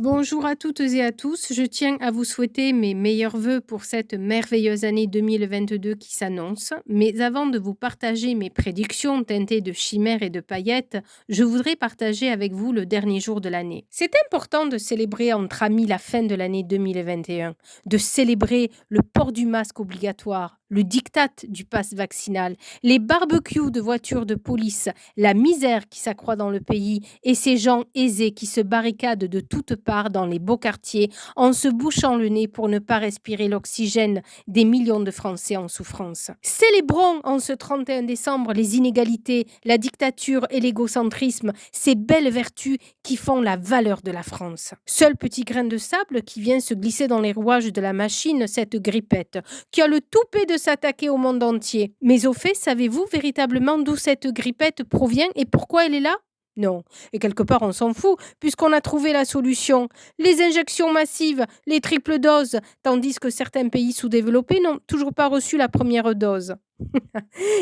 Bonjour à toutes et à tous, je tiens à vous souhaiter mes meilleurs vœux pour cette merveilleuse année 2022 qui s'annonce. Mais avant de vous partager mes prédictions teintées de chimères et de paillettes, je voudrais partager avec vous le dernier jour de l'année. C'est important de célébrer entre amis la fin de l'année 2021, de célébrer le port du masque obligatoire, le diktat du pass vaccinal, les barbecues de voitures de police, la misère qui s'accroît dans le pays et ces gens aisés qui se barricadent de toutes parts dans les beaux quartiers en se bouchant le nez pour ne pas respirer l'oxygène des millions de Français en souffrance. Célébrons en ce 31 décembre les inégalités, la dictature et l'égocentrisme, ces belles vertus qui font la valeur de la France. Seul petit grain de sable qui vient se glisser dans les rouages de la machine, cette grippette, qui a le toupet de s'attaquer au monde entier. Mais au fait, savez-vous véritablement d'où cette grippette provient et pourquoi elle est là? Non. Et quelque part, on s'en fout, puisqu'on a trouvé la solution. Les injections massives, les triples doses, tandis que certains pays sous-développés n'ont toujours pas reçu la première dose.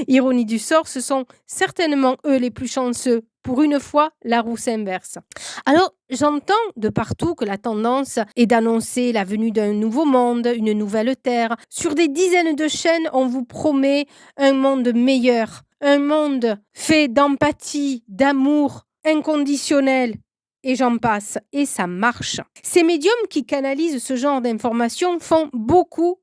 Ironie du sort, ce sont certainement eux les plus chanceux. Pour une fois, la roue s'inverse. Alors, j'entends de partout que la tendance est d'annoncer la venue d'un nouveau monde, une nouvelle terre. Sur des dizaines de chaînes, on vous promet un monde meilleur, un monde fait d'empathie, d'amour inconditionnel. Et j'en passe. Et ça marche. Ces médiums qui canalisent ce genre d'informations font beaucoup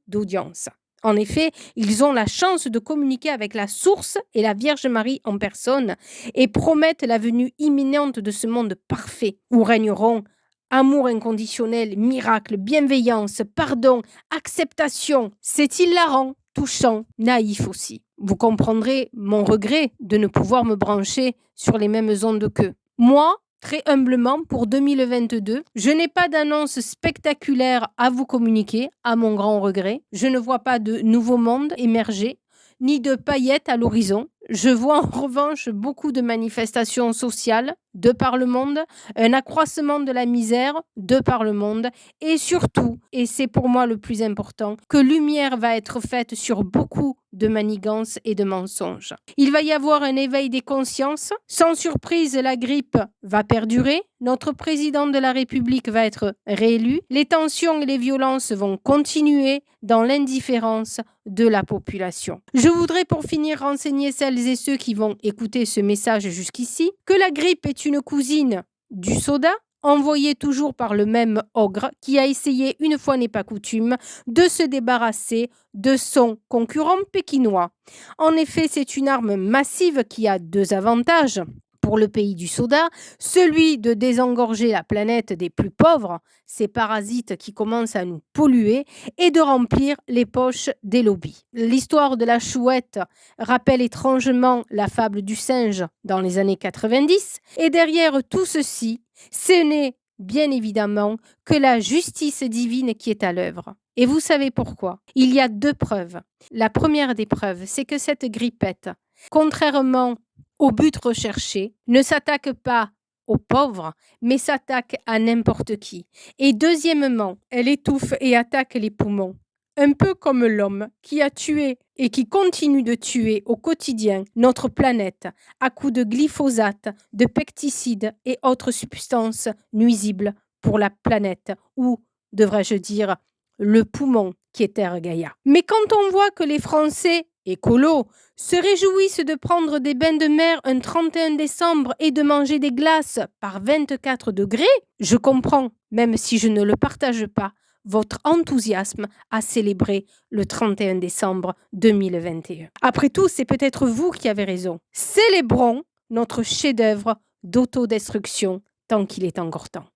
d'audience. En effet, ils ont la chance de communiquer avec la source et la Vierge Marie en personne et promettent la venue imminente de ce monde parfait où régneront amour inconditionnel, miracle, bienveillance, pardon, acceptation. C'est hilarant, touchant, naïf aussi. Vous comprendrez mon regret de ne pouvoir me brancher sur les mêmes ondes qu'eux. Moi, très humblement, pour 2022, je n'ai pas d'annonce spectaculaire à vous communiquer, à mon grand regret. Je ne vois pas de nouveau monde émerger, ni de paillettes à l'horizon. Je vois en revanche beaucoup de manifestations sociales de par le monde, un accroissement de la misère de par le monde et surtout, et c'est pour moi le plus important, que lumière va être faite sur beaucoup de manigances et de mensonges. Il va y avoir un éveil des consciences. Sans surprise, la grippe va perdurer. Notre président de la République va être réélu. Les tensions et les violences vont continuer dans l'indifférence de la population. Je voudrais pour finir renseigner celles et ceux qui vont écouter ce message jusqu'ici que la grippe est une cousine du soda, envoyée toujours par le même ogre qui a essayé, une fois n'est pas coutume, de se débarrasser de son concurrent pékinois. En effet, c'est une arme massive qui a deux avantages pour le pays du soda, celui de désengorger la planète des plus pauvres, ces parasites qui commencent à nous polluer, et de remplir les poches des lobbies. L'histoire de la chouette rappelle étrangement la fable du singe dans les années 90, et derrière tout ceci, ce n'est bien évidemment que la justice divine qui est à l'œuvre. Et vous savez pourquoi? Il y a deux preuves. La première des preuves, c'est que cette grippette, contrairement au but recherché, ne s'attaque pas aux pauvres, mais s'attaque à n'importe qui. Et deuxièmement, elle étouffe et attaque les poumons. Un peu comme l'homme qui a tué et qui continue de tuer au quotidien notre planète à coups de glyphosate, de pesticides et autres substances nuisibles pour la planète, ou, devrais-je dire, le poumon qui est Terre Gaïa. Mais quand on voit que les Français écolos se réjouissent de prendre des bains de mer un 31 décembre et de manger des glaces par 24 degrés, je comprends, même si je ne le partage pas, votre enthousiasme à célébrer le 31 décembre 2021. Après tout, c'est peut-être vous qui avez raison. Célébrons notre chef-d'œuvre d'autodestruction tant qu'il est encore temps.